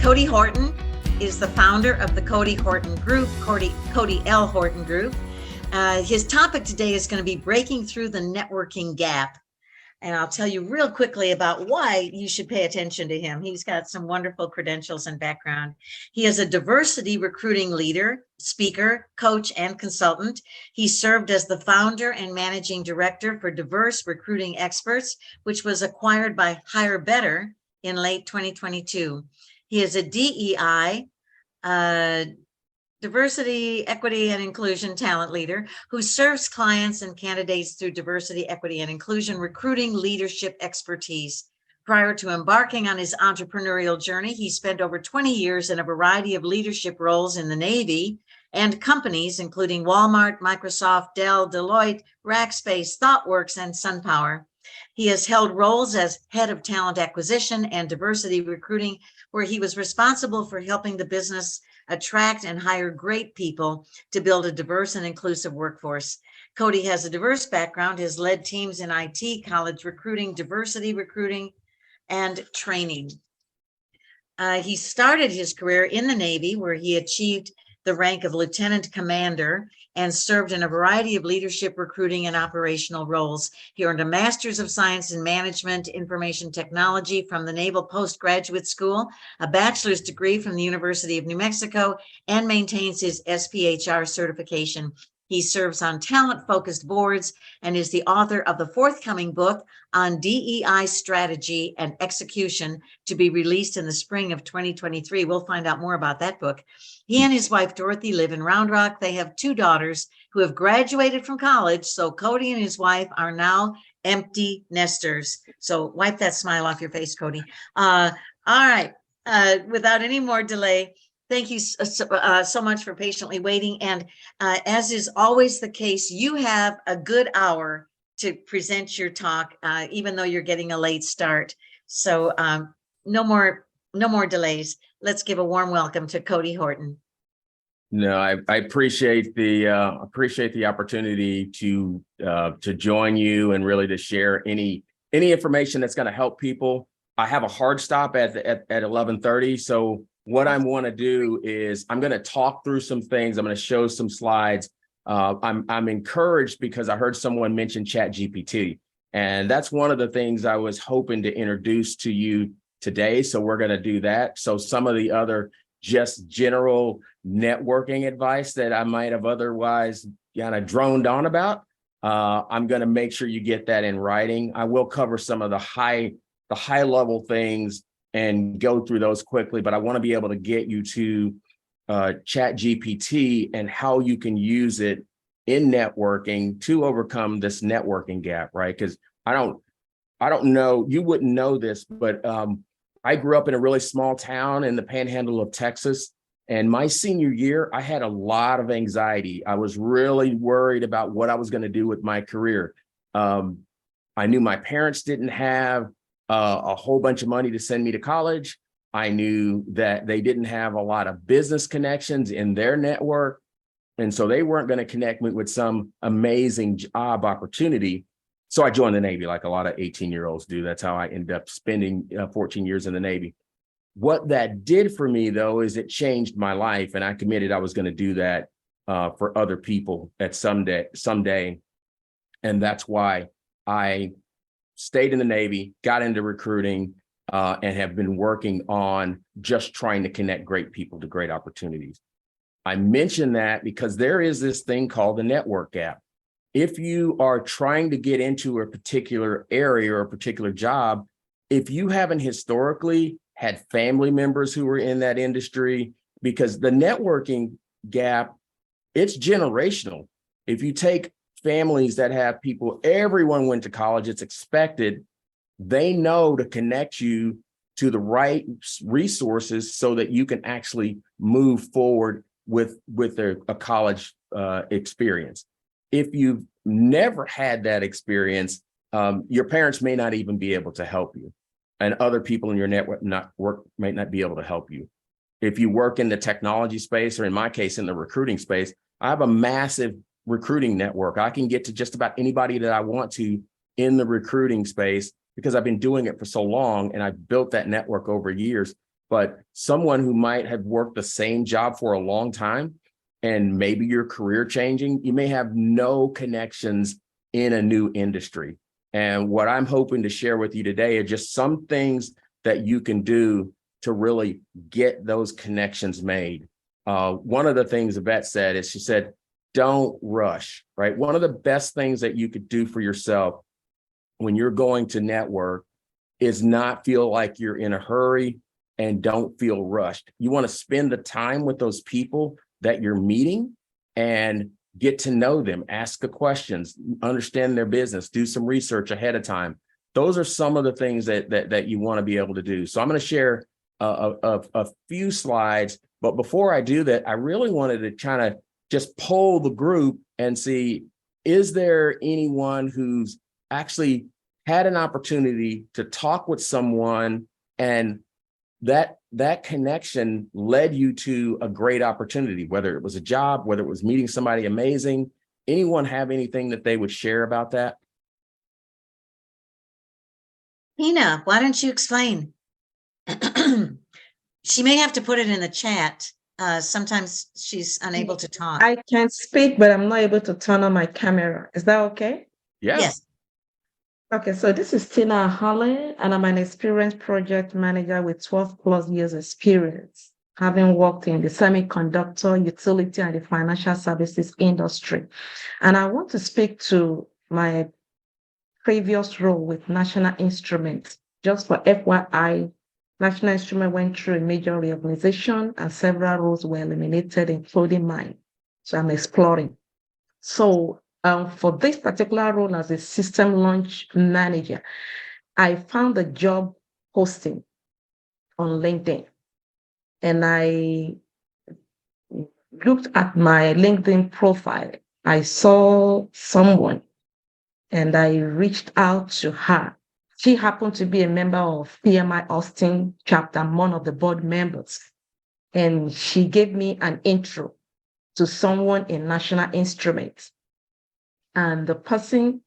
Cody Horton is the founder of the Cody Horton Group, Cody L. Horton Group. His topic today is going to be breaking through the networking gap. And I'll tell you real quickly about why you should pay attention to him. He's got some wonderful credentials and background. He is a diversity recruiting leader, speaker, coach, and consultant. He served as the founder and managing director for Diverse Recruiting Experts, which was acquired by Hire Better in late 2022. He is a DEI, diversity, equity, and inclusion talent leader who serves clients and candidates through diversity, equity, and inclusion recruiting leadership expertise. Prior to embarking on his entrepreneurial journey, he spent over 20 years in a variety of leadership roles in the Navy and companies, including Walmart, Microsoft, Dell, Deloitte, Rackspace, ThoughtWorks, and SunPower. He has held roles as head of talent acquisition and diversity recruiting, where he was responsible for helping the business attract and hire great people to build a diverse and inclusive workforce. Cody has a diverse background, has led teams in IT, college recruiting, diversity recruiting, and training. He started his career in the Navy, where he achieved the rank of lieutenant commander and served in a variety of leadership, recruiting, and operational roles. He earned a Master's of Science in Management Information Technology from the Naval Postgraduate School, a bachelor's degree from the University of New Mexico, and maintains his SPHR certification. He serves on talent-focused boards and is the author of the forthcoming book on DEI strategy and execution, to be released in the spring of 2023. We'll find out more about that book. He and his wife, Dorothy, live in Round Rock. They have 2 daughters who have graduated from college. So Cody and his wife are now empty nesters. So wipe that smile off your face, Cody. All right. Without any more delay, thank you so much for patiently waiting. And as is always the case, you have a good hour to present your talk, even though you're getting a late start. So no more delays. Let's give a warm welcome to Cody Horton. No, I appreciate the opportunity to join you and really to share any information that's going to help people. I have a hard stop at 11:30, so what I want to do is I'm going to talk through some things. I'm going to show some slides. I'm encouraged because I heard someone mention ChatGPT, and that's one of the things I was hoping to introduce to you today. So we're going to do that. So some of the other just general networking advice that I might have otherwise kind of droned on about, I'm going to make sure you get that in writing. I will cover some of the high level things and go through those quickly, but I want to be able to get you to ChatGPT and how you can use it in networking to overcome this networking gap, right? Because I don't know, you wouldn't know this, but I grew up in a really small town in the panhandle of Texas. And my senior year, I had a lot of anxiety. I was really worried about what I was going to do with my career. I knew my parents didn't have a whole bunch of money to send me to college. I knew that they didn't have a lot of business connections in their network. And so they weren't going to connect me with some amazing job opportunity. So I joined the Navy like a lot of 18-year-olds do. That's how I ended up spending 14 years in the Navy. What that did for me, though, is it changed my life. And I committed I was going to do that for other people at someday. And that's why I stayed in the Navy, got into recruiting, and have been working on just trying to connect great people to great opportunities. I mention that because there is this thing called the network gap. If you are trying to get into a particular area or a particular job, if you haven't historically had family members who were in that industry, because the networking gap, it's generational. If you take families that have people, everyone went to college, it's expected, they know to connect you to the right resources so that you can actually move forward with a college experience. If you've never had that experience, your parents may not even be able to help you, and other people in your network might not be able to help you. If you work in the technology space, or in my case, in the recruiting space, I have a massive recruiting network. I can get to just about anybody that I want to in the recruiting space because I've been doing it for so long and I've built that network over years. but someone who might have worked the same job for a long time and maybe your career changing, you may have no connections in a new industry. And what I'm hoping to share with you today are just some things that you can do to really get those connections made. One of the things Yvette said is she said, don't rush, right? One of the best things that you could do for yourself when you're going to network is not feel like you're in a hurry and don't feel rushed. You want to spend the time with those people that you're meeting and get to know them, ask the questions, understand their business, do some research ahead of time. Those are some of the things that you want to be able to do. So I'm going to share a few slides, but before I do that, I really wanted to kind of just poll the group and see, is there anyone who's actually had an opportunity to talk with someone and that connection led you to a great opportunity, whether it was a job, whether it was meeting somebody amazing? Anyone have anything that they would share about that? Tina, why don't you explain? She may have to put it in the chat. Sometimes she's unable to talk. I can speak, but I'm not able to turn on my camera. Is that okay? Yeah. Yes. Okay, so this is Tina Holly, and I'm an experienced project manager with 12 plus years experience, having worked in the semiconductor, utility, and the financial services industry. And I want to speak to my previous role with National Instruments. Just for FYI, National Instrument went through a major reorganization and several roles were eliminated, including mine. So I'm exploring. So for this particular role as a system launch manager, I found a job posting on LinkedIn. And I looked at my LinkedIn profile. I saw someone and I reached out to her. She happened to be a member of PMI Austin chapter, I'm one of the board members. And she gave me an intro to someone in National Instruments. And the person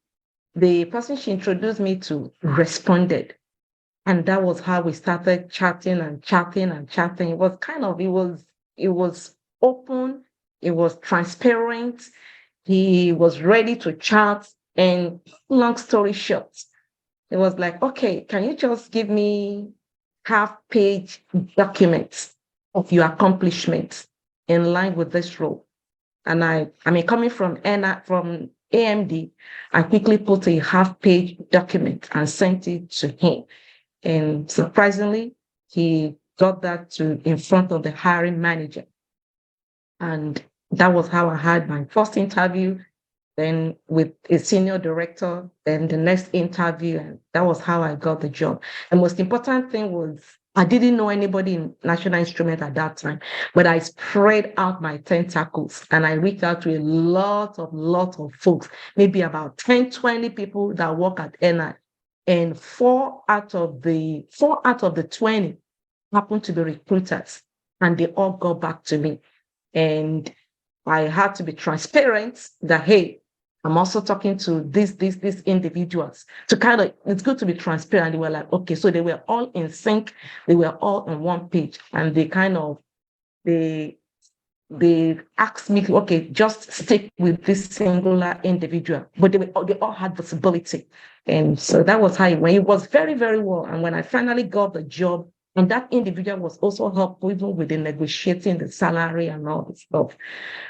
she introduced me to responded. And that was how we started chatting and chatting and chatting. It was open, it was transparent. He was ready to chat. And long story short, it was like, okay, can you just give me half-page documents of your accomplishments in line with this role? And I mean, coming from AMD, I quickly put a half-page document and sent it to him. And surprisingly, he got that in front of the hiring manager. And that was how I had my first interview, then with a senior director, then the next interview, and that was how I got the job. The most important thing was I didn't know anybody in National Instrument at that time, but I spread out my tentacles and I reached out to a lot of folks, maybe about 10, 20 people that work at NI. And four out of the 20 happened to be recruiters, and they all got back to me. And I had to be transparent that, hey, I'm also talking to these individuals to it's good to be transparent. They were like, okay, so they were all in sync. They were all on one page, and they asked me, okay, just stick with this singular individual. But they all had visibility. And so that was how it went. It was very, very well. And when I finally got the job, and that individual was also helpful even with the negotiating the salary and all this stuff.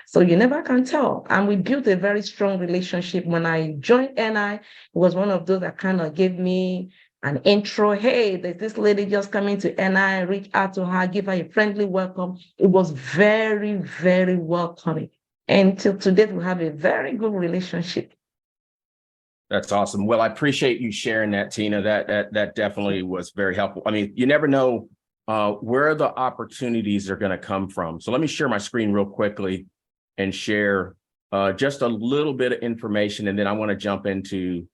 So you never can tell. And we built a very strong relationship. When I joined NI, it was one of those that kind of gave me an intro. Hey, there's this lady just coming to NI, reach out to her, give her a friendly welcome. It was very, very welcoming. And till today, we have a very good relationship. That's awesome. Well, I appreciate you sharing that, Tina. That definitely was very helpful. I mean, you never know where the opportunities are going to come from. So let me share my screen real quickly and share just a little bit of information, and then I want to jump into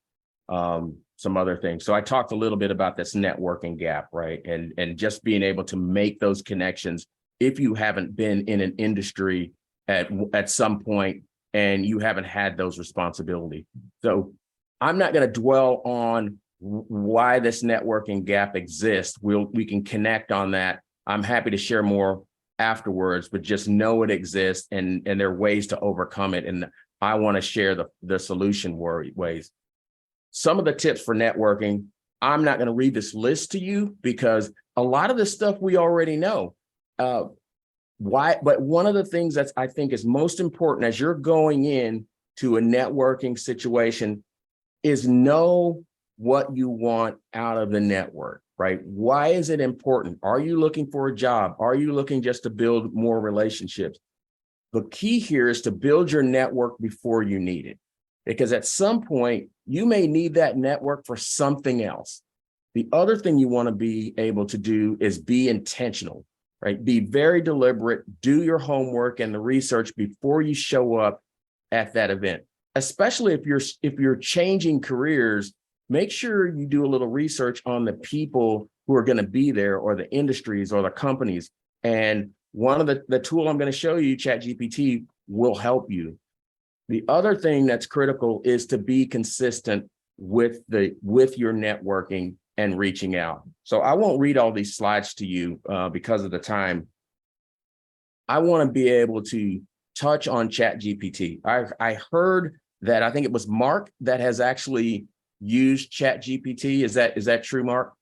some other things. So I talked a little bit about this networking gap, right? And just being able to make those connections if you haven't been in an industry at some point and you haven't had those responsibilities. So I'm not going to dwell on why this networking gap exists. We can connect on that. I'm happy to share more afterwards, but just know it exists and there are ways to overcome it. And I want to share the solution ways. Some of the tips for networking, I'm not going to read this list to you because a lot of this stuff we already know. But one of the things that I think is most important as you're going in to a networking situation is know what you want out of the network, right? Why is it important? Are you looking for a job? Are you looking just to build more relationships? The key here is to build your network before you need it, because at some point you may need that network for something else. The other thing you want to be able to do is be intentional, right? Be very deliberate, do your homework and the research before you show up at that event, especially if you're changing careers. Make sure you do a little research on the people who are going to be there or the industries or the companies. And one of the tool I'm going to show you, ChatGPT, will help you. The other thing that's critical is to be consistent with your networking and reaching out. So I won't read all these slides to you because of the time. I want to be able to touch on ChatGPT. I heard that I think it was Mark that has actually used ChatGPT. Is that true, Mark?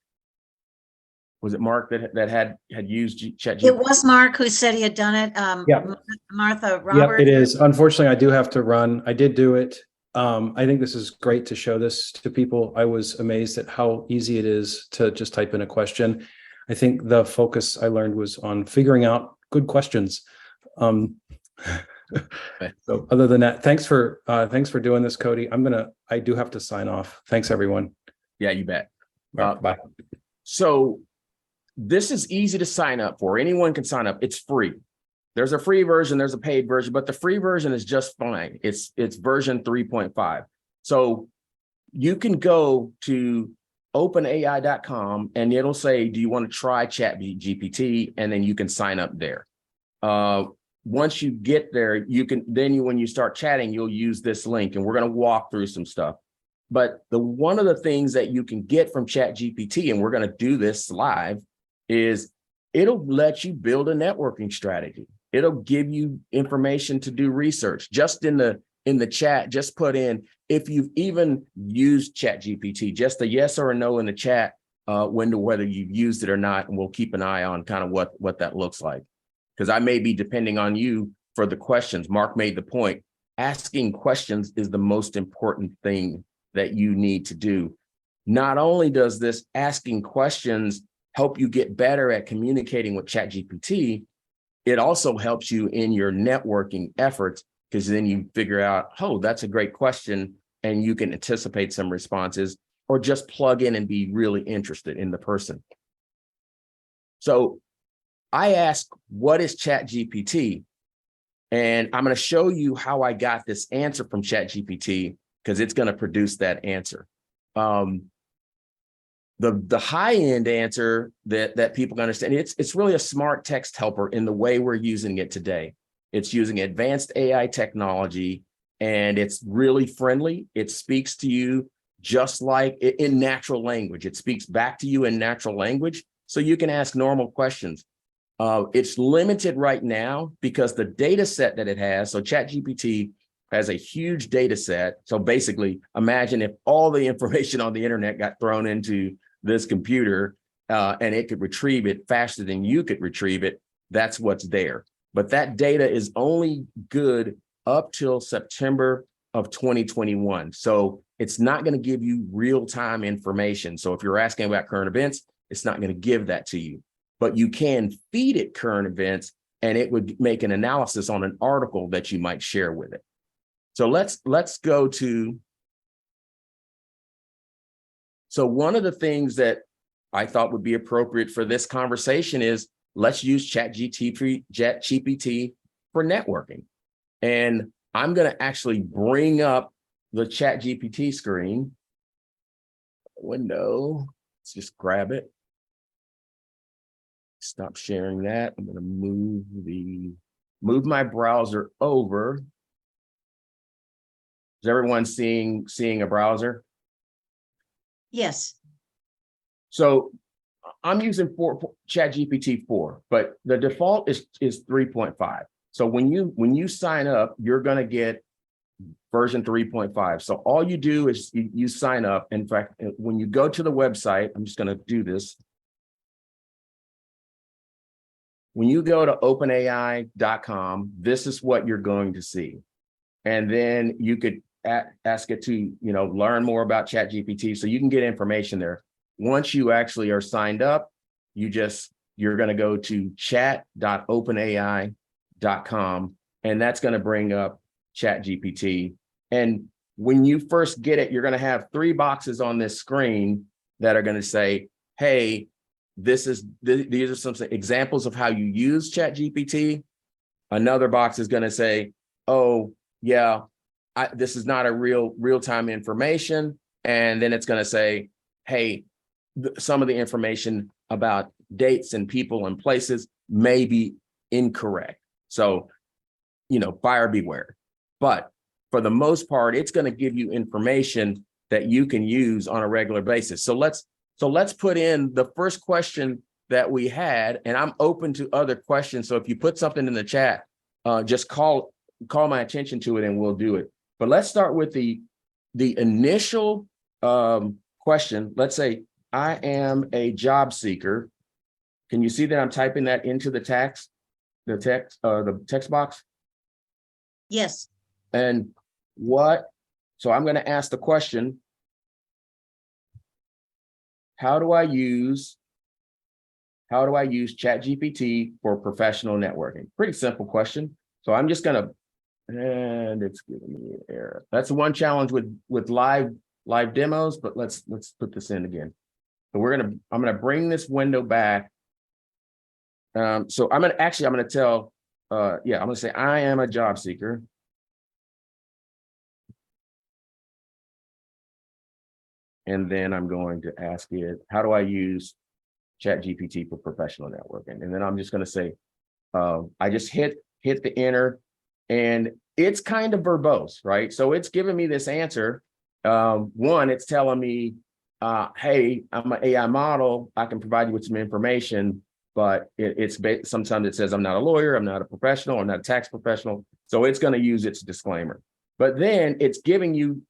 Was it Mark that had used ChatGPT? It was Mark who said he had done it. Yeah. Martha, Robert. Yep, it is. Unfortunately, I do have to run. I did do it. I think this is great to show this to people. I was amazed at how easy it is to just type in a question. I think the focus I learned was on figuring out good questions. So other than that, thanks for doing this, Cody. I do have to sign off. Thanks, everyone. Yeah, you bet. Bye. So this is easy to sign up for. Anyone can sign up. It's free. There's a free version, there's a paid version, but the free version is just fine. It's version 3.5. So you can go to openai.com and it'll say, do you want to try ChatGPT? And then you can sign up there. Once you get there, when you start chatting, you'll use this link and we're going to walk through some stuff. But one of the things that you can get from ChatGPT, and we're going to do this live, is it'll let you build a networking strategy. It'll give you information to do research. Just in the chat, just put in, if you've even used ChatGPT, just a yes or a no in the chat, whether you've used it or not, and we'll keep an eye on kind of what that looks like. Because I may be depending on you for the questions. Mark made the point, asking questions is the most important thing that you need to do. Not only does this asking questions help you get better at communicating with ChatGPT, it also helps you in your networking efforts, because then you figure out, oh, that's a great question, and you can anticipate some responses or just plug in and be really interested in the person. So I asked, what is ChatGPT? And I'm going to show you how I got this answer from ChatGPT, because it's going to produce that answer. The high-end answer that people can understand, it's really a smart text helper in the way we're using it today. It's using advanced AI technology, and it's really friendly. It speaks to you just like in natural language. It speaks back to you in natural language, so you can ask normal questions. It's limited right now because the data set that it has, so ChatGPT has a huge data set. So basically, imagine if all the information on the internet got thrown into this computer and it could retrieve it faster than you could retrieve it. That's what's there. But that data is only good up till September of 2021. So it's not going to give you real-time information. So if you're asking about current events, it's not going to give that to you. But you can feed it current events, and it would make an analysis on an article that you might share with it. So let's go to. So one of the things that I thought would be appropriate for this conversation is let's use ChatGPT for networking. And I'm going to actually bring up the ChatGPT screen window. Let's just grab it. Stop sharing that. I'm going to move my browser over. Is everyone seeing a browser? Yes. So I'm using ChatGPT 4, but the default is 3.5. So when you sign up, you're going to get version 3.5. So all you do is you sign up. In fact, when you go to the website, I'm just going to do this. When you go to openai.com, this is what you're going to see. And then you could ask it to, learn more about ChatGPT, so you can get information there. Once you actually are signed up, you're going to go to chat.openai.com, and that's going to bring up ChatGPT. And when you first get it, you're going to have 3 boxes on this screen that are going to say, hey, these are some examples of how you use ChatGPT. Another box is going to say, oh, yeah, this is not a real-time information. And then it's going to say, hey, some of the information about dates and people and places may be incorrect. So, buyer beware. But for the most part, it's going to give you information that you can use on a regular basis. So let's put in the first question that we had, and I'm open to other questions. So if you put something in the chat, just call my attention to it and we'll do it. But let's start with the initial question. Let's say, I am a job seeker. Can you see that I'm typing that into the text box? Yes. And so I'm going to ask the question, how do I use ChatGPT for professional networking? Pretty simple question. So I'm just going to, and it's giving me an error. That's the one challenge with live demos, but let's put this in again. So I'm going to bring this window back. So I'm going to tell, I'm going to say, I am a job seeker. And then I'm going to ask it, how do I use ChatGPT for professional networking? And then I'm just going to say, I just hit the enter, and it's kind of verbose, right? So it's giving me this answer. One, it's telling me, hey, I'm an AI model. I can provide you with some information, but sometimes it says I'm not a lawyer, I'm not a professional, I'm not a tax professional. So it's going to use its disclaimer. But then it's giving you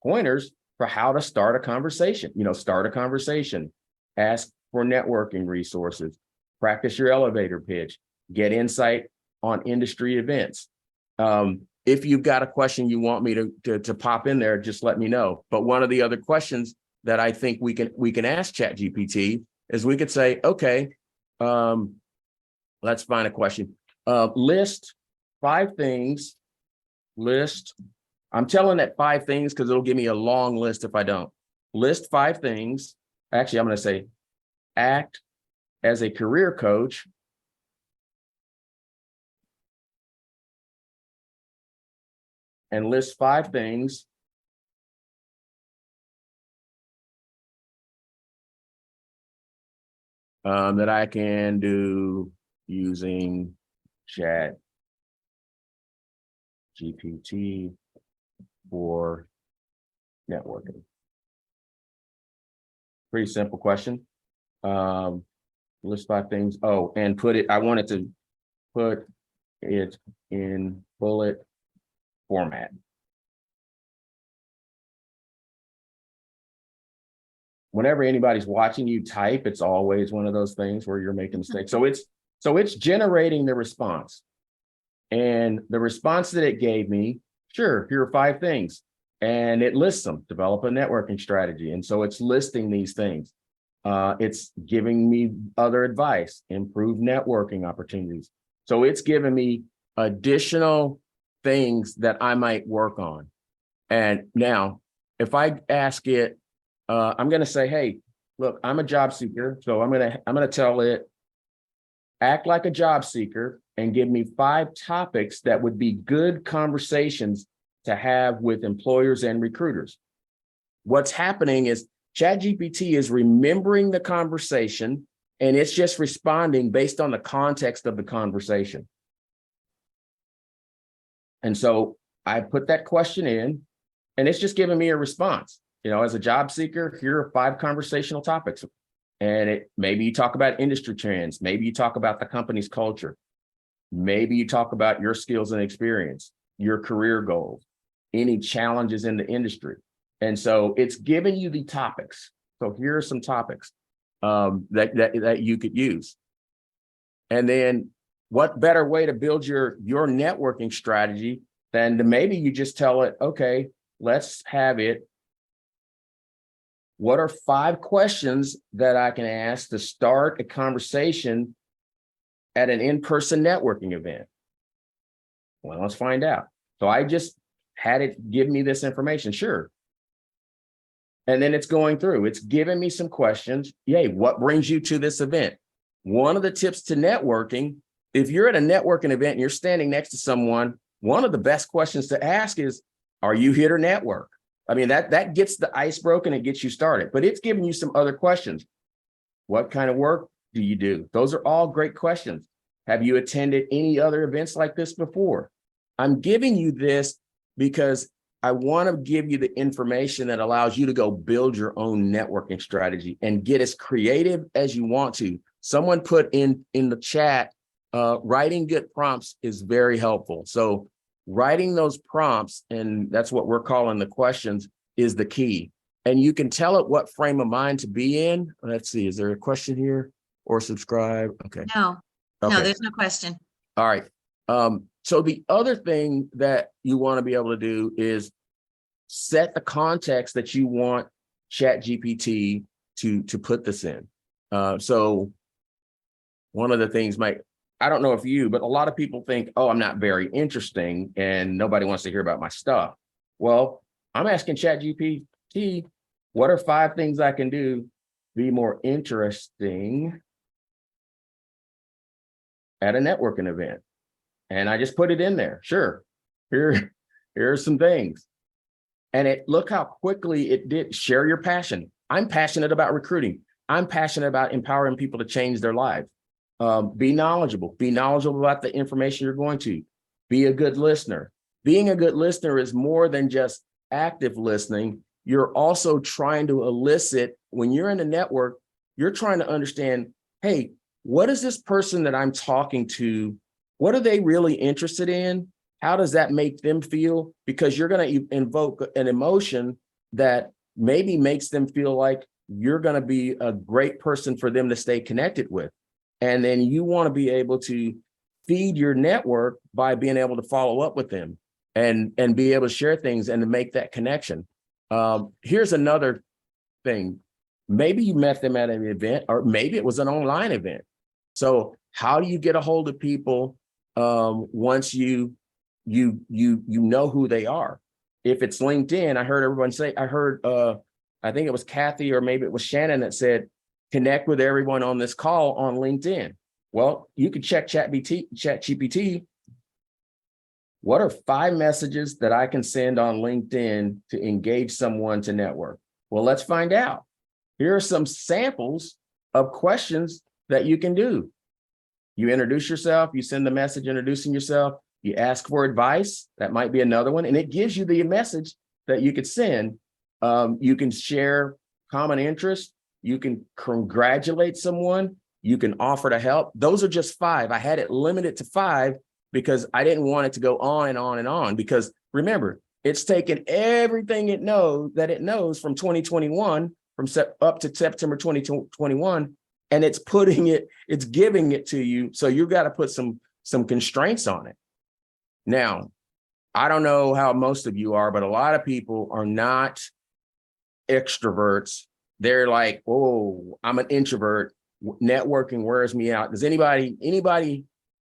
pointers for how to start a conversation. Start a conversation, ask for networking resources, practice your elevator pitch, get insight on industry events. If you've got a question you want me to pop in there, just let me know. But one of the other questions that I think we can ask ChatGPT is we could say, okay, let's find a question. List 5 things. I'm telling that 5 things because it'll give me a long list if I don't. List 5 things. Actually, I'm going to say, act as a career coach and list 5 things that I can do using ChatGPT for networking. Pretty simple question. List 5 things. Oh, and I wanted to put it in bullet format. Whenever anybody's watching you type, it's always one of those things where you're making mistakes. So it's generating the response. And the response that it gave me, sure, here are 5 things. And it lists them. Develop a networking strategy. And so it's listing these things. It's giving me other advice, improve networking opportunities. So it's giving me additional things that I might work on. And now, if I ask it, I'm going to say, hey, look, I'm a job seeker. So I'm going to tell it, act like a job seeker and give me 5 topics that would be good conversations to have with employers and recruiters. What's happening is ChatGPT is remembering the conversation, and it's just responding based on the context of the conversation. And so I put that question in, and it's just giving me a response. As a job seeker, here are 5 conversational topics. And maybe you talk about industry trends. Maybe you talk about the company's culture. Maybe you talk about your skills and experience, your career goals, any challenges in the industry. And so it's giving you the topics. So here are some topics that you could use. And then what better way to build your networking strategy than to maybe you just tell it, okay, let's have it. What are 5 questions that I can ask to start a conversation at an in-person networking event? Well, let's find out. So I just had it give me this information. Sure. And then it's going through, it's giving me some questions. Yay, what brings you to this event? One of the tips to networking, if you're at a networking event and you're standing next to someone, one of the best questions to ask is, are you here to network? I mean, that gets the ice broken, it gets you started, but it's giving you some other questions. What kind of work do you do? Those are all great questions. Have you attended any other events like this before? I'm giving you this because I want to give you the information that allows you to go build your own networking strategy and get as creative as you want to. Someone put in the chat, writing good prompts is very helpful. So writing those prompts, and that's what we're calling the questions, is the key. And you can tell it what frame of mind to be in. Let's see, is there a question here? Or subscribe? Okay. No, Okay. no, there's no question. All right. So the other thing that you want to be able to do is set the context that you want ChatGPT to put this in. So one of the things I don't know if you, but a lot of people think, oh, I'm not very interesting and nobody wants to hear about my stuff. Well, I'm asking ChatGPT, what are 5 things I can do to be more interesting at a networking event? And I just put it in there. Sure. Here are some things. And look how quickly it did. Share your passion. I'm passionate about recruiting. I'm passionate about empowering people to change their lives. Be knowledgeable. Be knowledgeable about the information you're going to. Be a good listener. Being a good listener is more than just active listening. You're also trying to elicit, when you're in a network, you're trying to understand, hey, what is this person that I'm talking to? What are they really interested in? How does that make them feel? Because you're going to invoke an emotion that maybe makes them feel like you're going to be a great person for them to stay connected with. And then you want to be able to feed your network by being able to follow up with them and be able to share things and to make that connection. Here's another thing. Maybe you met them at an event, or maybe it was an online event. So how do you get a hold of people once you know who they are? If it's LinkedIn, I heard everyone say, I think it was Kathy or maybe it was Shannon that said, connect with everyone on this call on LinkedIn. Well, you could check ChatGPT. What are 5 messages that I can send on LinkedIn to engage someone to network? Well, let's find out. Here are some samples of questions that you can do. You introduce yourself, you send the message introducing yourself, you ask for advice. That might be another one. And it gives you the message that you could send. You can share common interests. You can congratulate someone. You can offer to help. Those are just 5. I had it limited to 5 because I didn't want it to go on and on and on. Because remember, it's taken everything it knows from 2021, up to September 2021, and it's giving it to you. So you've got to put some constraints on it. Now, I don't know how most of you are, but a lot of people are not extroverts. They're like, oh, I'm an introvert. Networking wears me out. Does anybody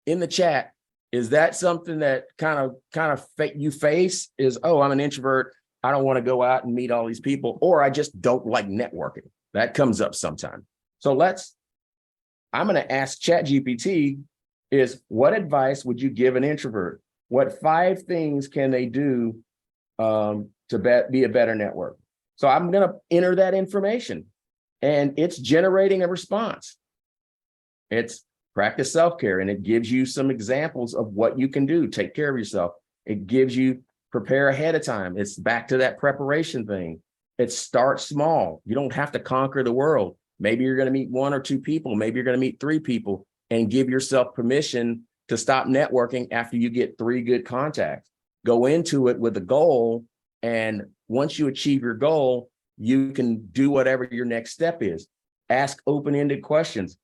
in the chat, is that something that kind of you face? Is, oh, I'm an introvert. I don't want to go out and meet all these people, or I just don't like networking. That comes up sometime. So I'm going to ask ChatGPT is, what advice would you give an introvert? What 5 things can they do to be a better network? So I'm going to enter that information, and it's generating a response. It's practice self-care, and it gives you some examples of what you can do. Take care of yourself. It gives you prepare ahead of time. It's back to that preparation thing. It starts small. You don't have to conquer the world. Maybe you're going to meet 1 or 2 people. Maybe you're going to meet 3 people, and give yourself permission to stop networking after you get 3 good contacts. Go into it with a goal. And once you achieve your goal, you can do whatever your next step is. Ask open-ended questions,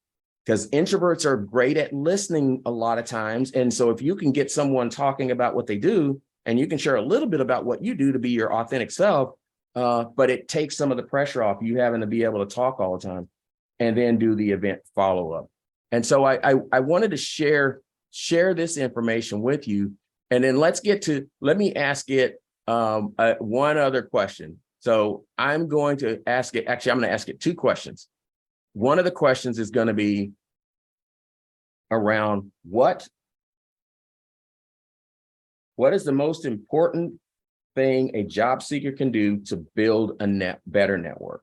because introverts are great at listening a lot of times. And so if you can get someone talking about what they do, and you can share a little bit about what you do to be your authentic self, but it takes some of the pressure off you having to be able to talk all the time, and then do the event follow-up. And so I wanted to share this information with you. And then let me ask it one other question. So I'm going to ask it, actually, I'm going to ask it 2 questions. One of the questions is going to be around what is the most important thing a job seeker can do to build a better network?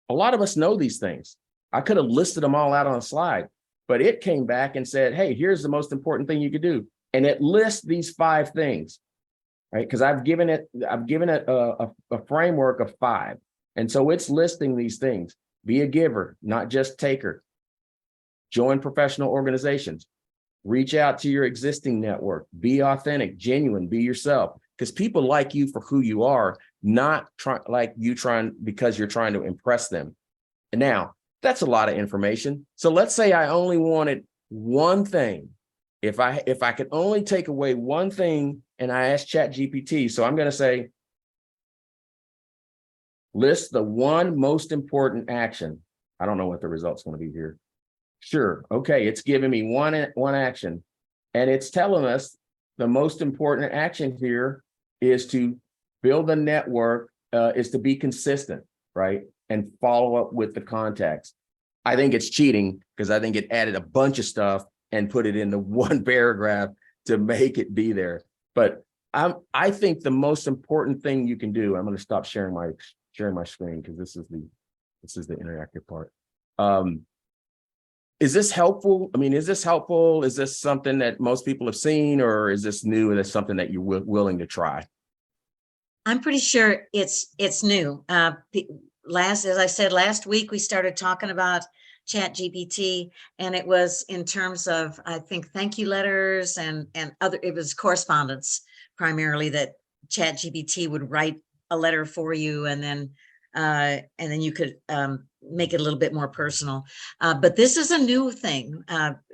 A lot of us know these things. I could have listed them all out on a slide, but it came back and said, hey, here's the most important thing you could do. And it lists these 5 things, right? Because I've given it a framework of 5. And so it's listing these things. Be a giver, not just taker. Join professional organizations. Reach out to your existing network. Be authentic, genuine, be yourself. Because people like you for who you are, not because you're trying to impress them. And now, that's a lot of information. So let's say I only wanted one thing. If I could only take away one thing, and I asked ChatGPT, so I'm going to say, list the one most important action. I don't know what the result's going to be here. Sure. Okay. It's giving me one action, and it's telling us the most important action here is to build a network, is to be consistent, right? And follow up with the contacts. I think it's cheating, because I think it added a bunch of stuff and put it into one paragraph to make it be there. But I think the most important thing you can do, I'm going to stop sharing my screen, because this is the interactive part. Is this helpful? I mean, is this helpful? Is this something that most people have seen, or is this new and it's something that you're willing to try? I'm pretty sure it's new. As I said, last week, we started talking about ChatGPT, and it was in terms of, I think, thank you letters and other, it was correspondence primarily, that ChatGPT would write a letter for you, and then you could make it a little bit more personal. But this is a new thing.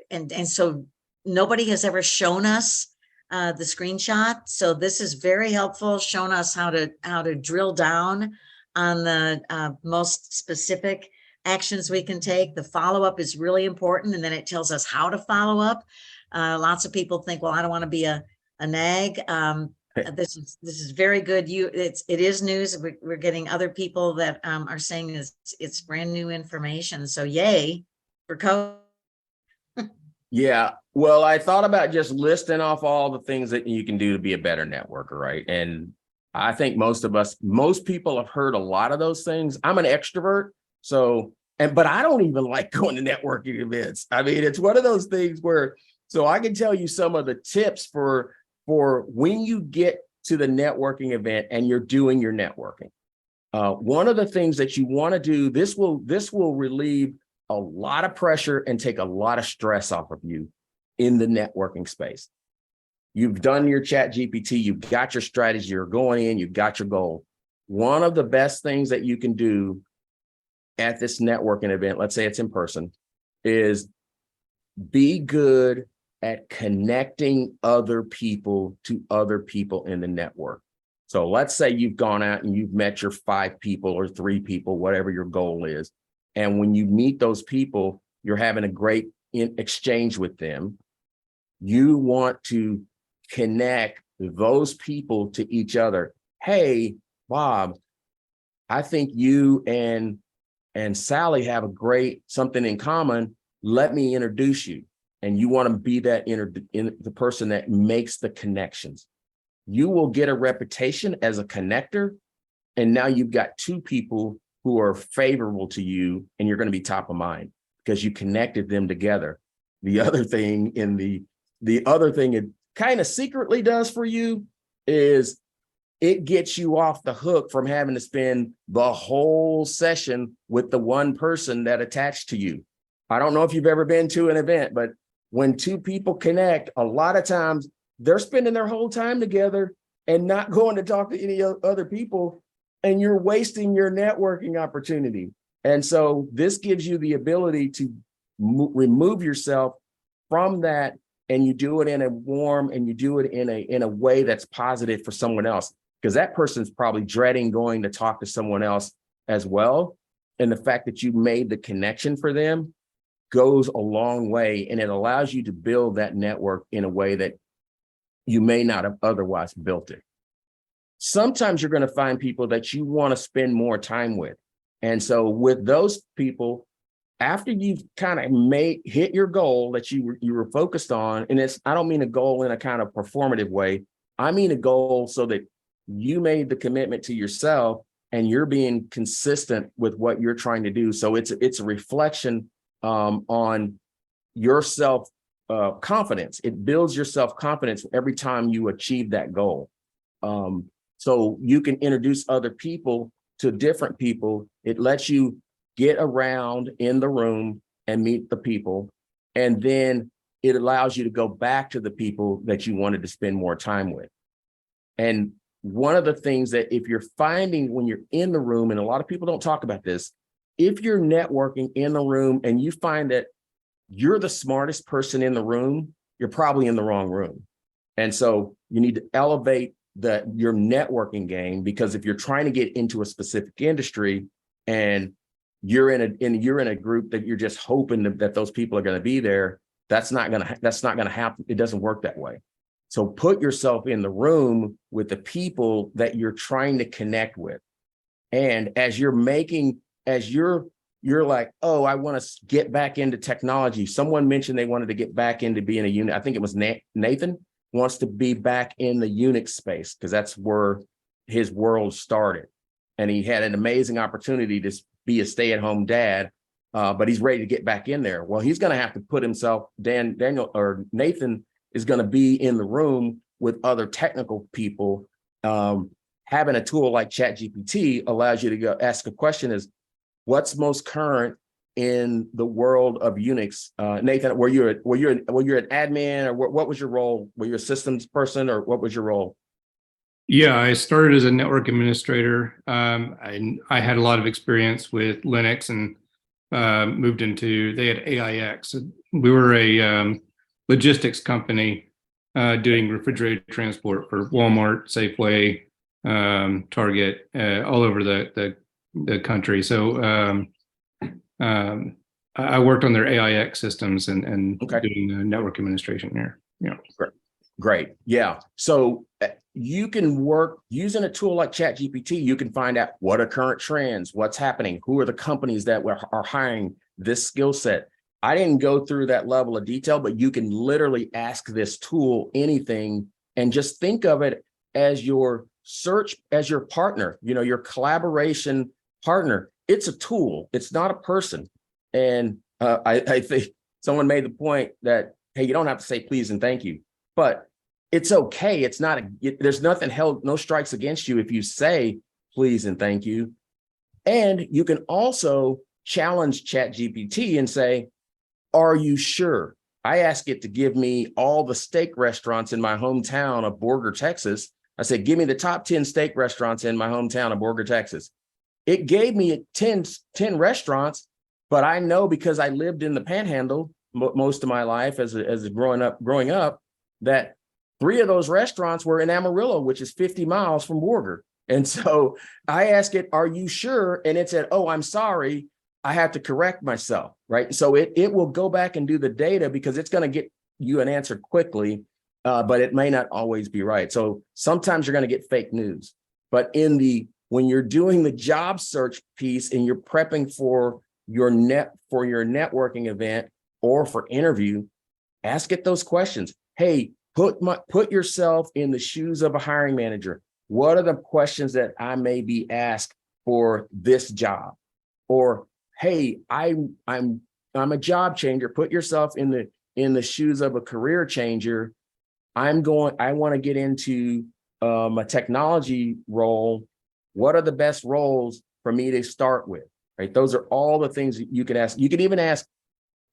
And so nobody has ever shown us the screenshot. So this is very helpful, showing us how to drill down on the most specific actions we can take. The follow-up is really important, and then it tells us how to follow up. Lots of people think, well, I don't want to be a nag. This is very good. It is news. We're getting other people that are saying it's brand new information. So yay for Cody. Yeah, well, I thought about just listing off all the things that you can do to be a better networker, right? And I think most people have heard a lot of those things. I'm an extrovert, but I don't even like going to networking events. I mean, it's one of those things where, so I can tell you some of the tips for when you get to the networking event and you're doing your networking. One of the things that you want to do, this will relieve a lot of pressure and take a lot of stress off of you in the networking space. You've done your ChatGPT, you've got your strategy, you're going in, you've got your goal. One of the best things that you can do at this networking event, let's say it's in person, is be good at connecting other people to other people in the network. So let's say you've gone out and you've met your 5 people or 3 people, whatever your goal is. And when you meet those people, you're having a great exchange with them. You want to connect those people to each other. Hey, Bob, I think you and Sally have a great something in common. Let me introduce you. And you want to be that the person that makes the connections. You will get a reputation as a connector. And now you've got 2 people who are favorable to you, and you're going to be top of mind because you connected them together. The other thing it kind of secretly does for you is it gets you off the hook from having to spend the whole session with the one person that attached to you. I don't know if you've ever been to an event, but when two people connect, a lot of times they're spending their whole time together and not going to talk to any other people, and you're wasting your networking opportunity. And so this gives you the ability to remove yourself from that, and you do it in a warm, and you do it in a way that's positive for someone else, because that person's probably dreading going to talk to someone else as well. And the fact that you made the connection for them goes a long way, and it allows you to build that network in a way that you may not have otherwise built it. Sometimes you're going to find people that you want to spend more time with. And so with those people, after you've kind of hit your goal that you were focused on, and I don't mean a goal in a kind of performative way. I mean a goal so that you made the commitment to yourself and you're being consistent with what you're trying to do. So it's a reflection on your self confidence. It builds your self confidence every time you achieve that goal. So you can introduce other people to different people. It lets you get around in the room and meet the people. And then it allows you to go back to the people that you wanted to spend more time with. And one of the things that if you're finding when you're in the room, and a lot of people don't talk about this, if you're networking in the room and you find that you're the smartest person in the room, you're probably in the wrong room. And so you need to elevate your networking game, because if you're trying to get into a specific industry and you're in a group that you're just hoping that those people are going to be there, that's not going to happen. It doesn't work that way. So put yourself in the room with the people that you're trying to connect with. And as you're like, oh, I want to get back into technology. Someone mentioned they wanted to get back into being a unit. I think it was Nathan wants to be back in the Unix space because that's where his world started. And he had an amazing opportunity to be a stay-at-home dad, but he's ready to get back in there. Well, he's going to have to put himself, Nathan is going to be in the room with other technical people. Having a tool like ChatGPT allows you to go ask a question is, what's most current in the world of Unix? Nathan, were you an admin, or what was your role? Were you a systems person, or what was your role? Yeah, I started as a network administrator. I had a lot of experience with Linux and moved into, they had AIX. We were a logistics company doing refrigerated transport for Walmart, Safeway, Target, all over the country. So I worked on their AIX systems and doing network administration here. Yeah. Great. Yeah. So you can work using a tool like ChatGPT. You can find out what are current trends, what's happening, who are the companies that are hiring this skill set. I didn't go through that level of detail, but you can literally ask this tool anything and just think of it as your search, as your partner, your collaboration partner. It's a tool. It's not a person. And I think someone made the point that, hey, you don't have to say please and thank you, but it's okay. It's not, there's nothing held, no strikes against you if you say please and thank you. And you can also challenge ChatGPT and say, are you sure? I ask it to give me all the steak restaurants in my hometown of Borger, Texas. I said, give me the top 10 steak restaurants in my hometown of Borger, Texas. It gave me 10 restaurants, but I know because I lived in the Panhandle most of my life as growing up, that 3 of those restaurants were in Amarillo, which is 50 miles from Borger. And so I asked it, are you sure? And it said, oh, I'm sorry, I have to correct myself, right? So it will go back and do the data because it's going to get you an answer quickly, but it may not always be right. So sometimes you're going to get fake news. But when you're doing the job search piece and you're prepping for your networking event or for interview, ask it those questions. Hey, put yourself in the shoes of a hiring manager. What are the questions that I may be asked for this job? Or, hey, I'm a job changer. Put yourself in the shoes of a career changer. I want to get into a technology role, what are the best roles for me to start with, right? Those are all the things that you could ask. You could even ask,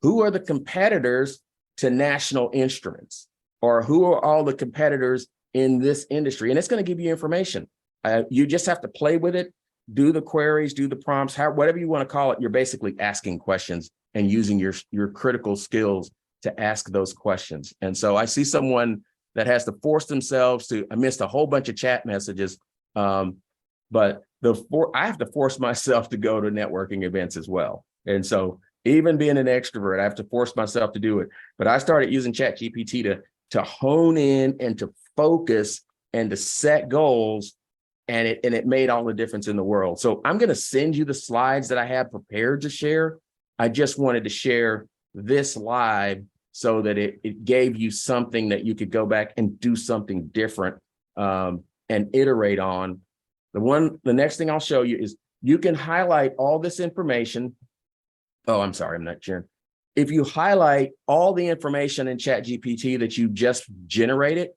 who are the competitors to National Instruments? Or who are all the competitors in this industry? And it's going to give you information. You just have to play with it, do the queries, do the prompts, whatever you want to call it. You're basically asking questions and using your critical skills to ask those questions. And so I see someone that has to force themselves to, I missed a whole bunch of chat messages, but I have to force myself to go to networking events as well. And so even being an extrovert, I have to force myself to do it. But I started using ChatGPT to hone in and to focus and to set goals. And it made all the difference in the world. So I'm going to send you the slides that I have prepared to share. I just wanted to share this live so that it gave you something that you could go back and do something different and iterate on. The next thing I'll show you is you can highlight all this information. Oh, I'm sorry, I'm not sharing. If you highlight all the information in ChatGPT that you just generated,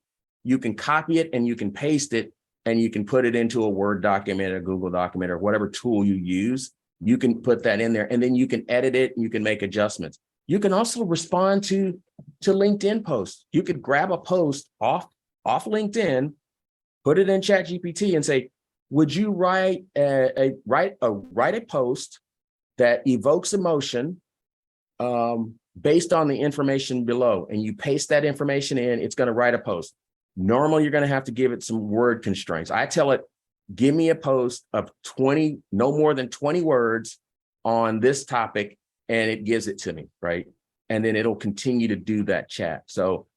you can copy it and you can paste it and you can put it into a Word document or Google document or whatever tool you use. You can put that in there and then you can edit it and you can make adjustments. You can also respond to LinkedIn posts. You could grab a post off LinkedIn, put it in ChatGPT and say, would you write a post that evokes emotion based on the information below, and you paste that information in, it's going to write a post. Normally, you're going to have to give it some word constraints. I tell it, give me a post of 20, no more than 20 words on this topic, and it gives it to me, right? And then it'll continue to do that chat. So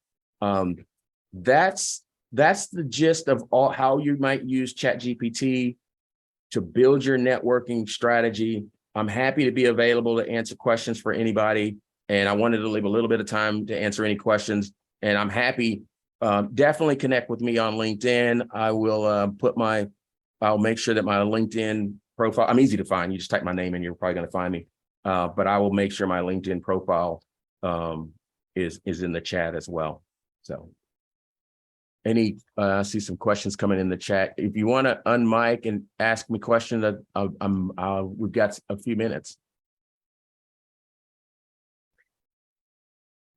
that's the gist of how you might use ChatGPT to build your networking strategy. I'm happy to be available to answer questions for anybody. And I wanted to leave a little bit of time to answer any questions. And I'm happy, definitely connect with me on LinkedIn. I will I'll make sure that my LinkedIn profile, I'm easy to find. You just type my name and you're probably going to find me. But I will make sure my LinkedIn profile is in the chat as well. So I see some questions coming in the chat. If you want to unmic and ask me questions, we've got a few minutes.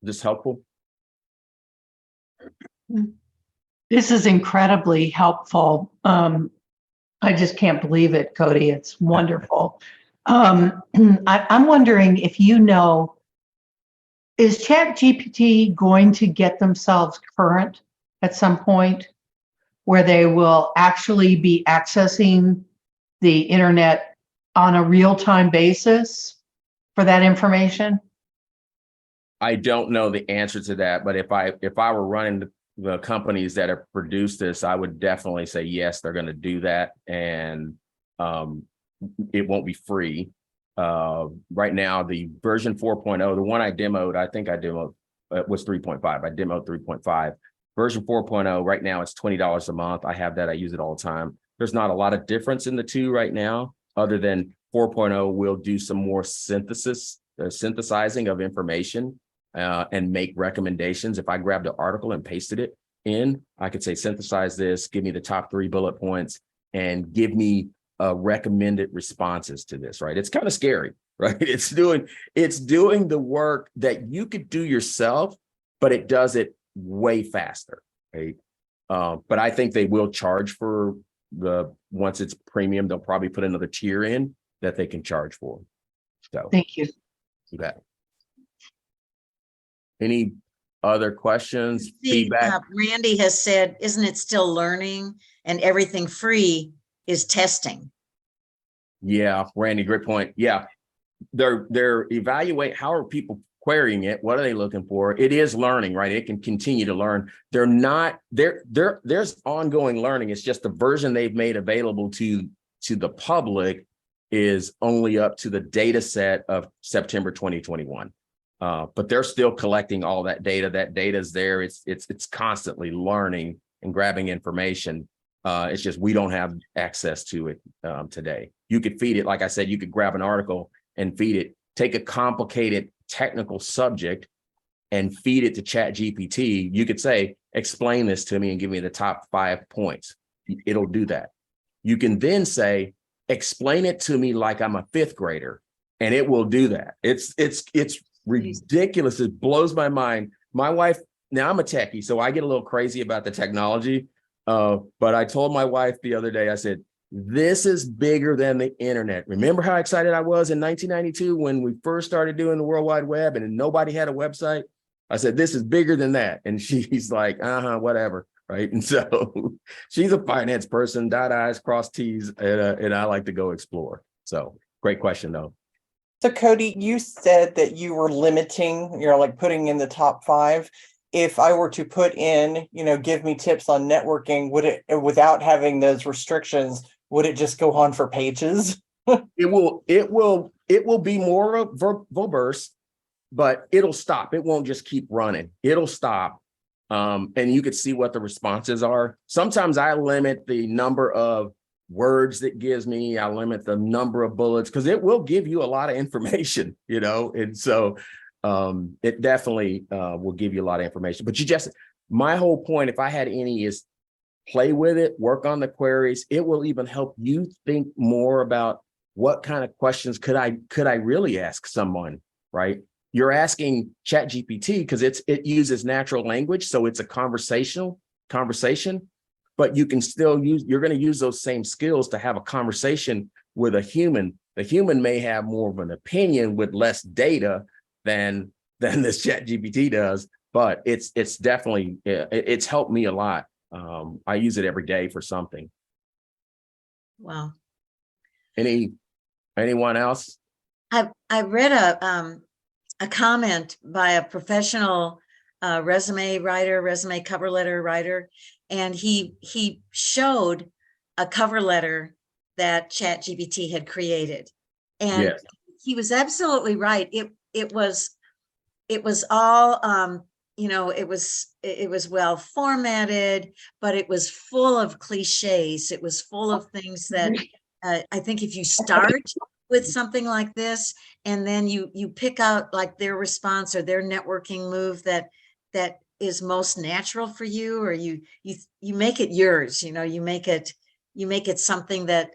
Is this helpful? This is incredibly helpful. I just can't believe it, Cody. It's wonderful. I'm wondering if is ChatGPT going to get themselves current at some point where they will actually be accessing the internet on a real-time basis for that information? I don't know the answer to that, but if I were running the companies that have produced this, I would definitely say yes, they're going to do that, and it won't be free. Right now, the version 4.0, the one I demoed, was 3.5. I demoed 3.5. Version 4.0 right now, it's $20 a month. I have that. I use it all the time. There's not a lot of difference in the two right now, other than 4.0 will do some more synthesizing of information and make recommendations. If I grabbed an article and pasted it in, I could say, synthesize this, give me the top 3 bullet points, and give me recommended responses to this, right? It's kind of scary, right? It's doing the work that you could do yourself, but it does it way faster, right? But I think they will charge for once it's premium, they'll probably put another tier in that they can charge for. So Thank you. Okay. Any other questions, See, feedback? Randy has said, isn't it still learning, and everything free is testing? Yeah, Randy, great point. Yeah, they're evaluate, how are people querying it? What are they looking for? It is learning, right? It can continue to learn. There's ongoing learning. It's just the version they've made available to the public is only up to the data set of September 2021. But they're still collecting all that data. That data is there. It's constantly learning and grabbing information. It's just we don't have access to it today. You could feed it, like I said, you could grab an article and feed it, take a complicated technical subject, and feed it to ChatGPT, you could say, explain this to me and give me the top 5 points. It'll do that. You can then say, explain it to me like I'm a 5th grader, and it will do that. It's ridiculous. It blows my mind. My wife, now I'm a techie, so I get a little crazy about the technology. But I told my wife the other day, I said, this is bigger than the internet. Remember how excited I was in 1992 when we first started doing the World Wide Web and nobody had a website? I said, this is bigger than that. And she's like, whatever. Right. And so she's a finance person, dot I's, cross T's, and I like to go explore. So great question, though. So Cody, you said that you were limiting, like putting in the top 5. If I were to put in, give me tips on networking, would it, without having those restrictions, would it just go on for pages? It will be more verbose, but it'll stop. It won't just keep running. It'll stop. And you could see what the responses are. Sometimes I limit the number of words that gives me. I limit the number of bullets because it will give you a lot of information, and so it definitely will give you a lot of information. But my whole point, if I had any, is play with it, work on the queries. It will even help you think more about what kind of questions could I really ask someone, right? You're asking ChatGPT because it uses natural language, so it's a conversation, but you can still you're going to use those same skills to have a conversation with a human. The human may have more of an opinion with less data than this ChatGPT does, but it's definitely, it's helped me a lot. I use it every day for something. Wow. Anyone else? I read a comment by a professional resume cover letter writer, and he showed a cover letter that ChatGPT had created, and Yes. He was absolutely right. It was all it was well formatted, but it was full of cliches. It was full of things that I think if you start with something like this and then you pick out like their response or their networking move that is most natural for you, or you make it yours, you make it something that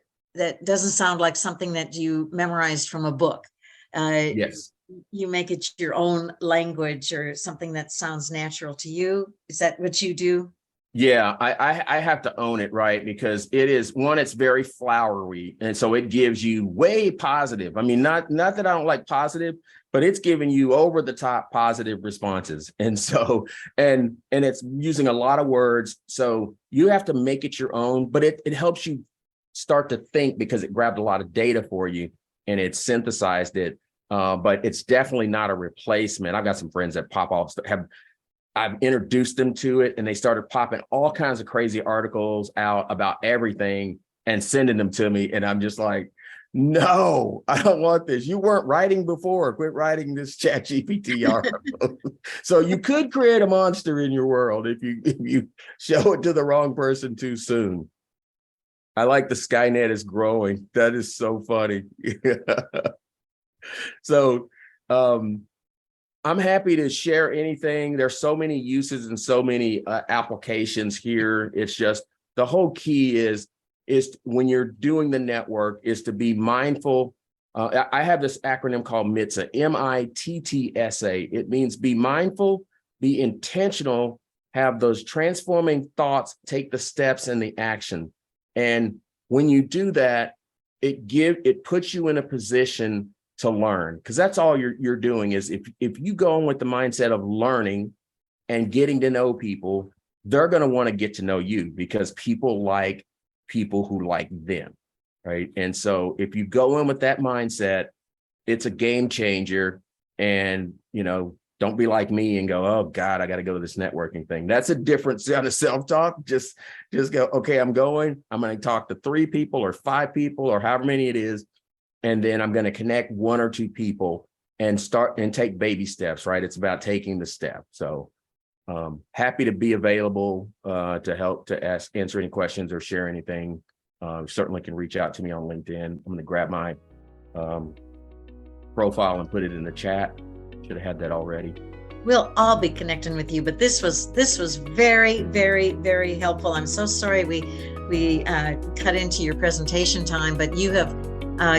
doesn't sound like something that you memorized from a book. Yes. You make it your own language or something that sounds natural to you. Is that what you do? Yeah, I have to own it, right? Because it's very flowery. And so it gives you way positive. I mean, not that I don't like positive, but it's giving you over the top positive responses. And so, and it's using a lot of words. So you have to make it your own, but it helps you start to think because it grabbed a lot of data for you and it synthesized it. But it's definitely not a replacement. I've got some friends that pop off, I've introduced them to it, and they started popping all kinds of crazy articles out about everything and sending them to me. And I'm just like, no, I don't want this. You weren't writing before. Quit writing this ChatGPT article. So you could create a monster in your world if you show it to the wrong person too soon. I like the Skynet is growing. That is so funny. So I'm happy to share anything. There's so many uses and so many applications here. It's just the whole key is when you're doing the network is to be mindful. I have this acronym called MITSA, M-I-T-T-S-A. It means be mindful, be intentional, have those transforming thoughts, take the steps and the action. And when you do that, it puts you in a position to learn, because that's all you're doing is if you go in with the mindset of learning and getting to know people, they're going to want to get to know you because people like people who like them, right? And so if you go in with that mindset, it's a game changer. And don't be like me and go, oh God, I got to go to this networking thing. That's a different kind of self-talk. Just go, okay, I'm going to talk to 3 people or 5 people or however many it is. And then I'm going to connect 1 or 2 people and start and take baby steps, right? It's about taking the step. So happy to be available to help to answer any questions or share anything. Certainly can reach out to me on LinkedIn. I'm going to grab my profile and put it in the chat. Should have had that already. we'll all be connecting with you. But this was very, very, very helpful. I'm so sorry we cut into your presentation time, but you have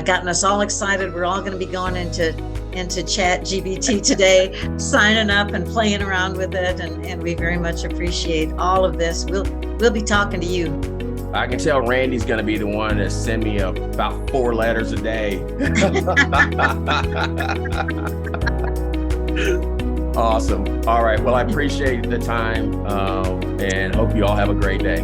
gotten us all excited. We're all going to be going into ChatGPT today, signing up and playing around with it, and we very much appreciate all of this. We'll be talking to you. I can tell Randy's going to be the one to send me about 4 letters a day. Awesome. All right. Well, I appreciate the time and hope you all have a great day.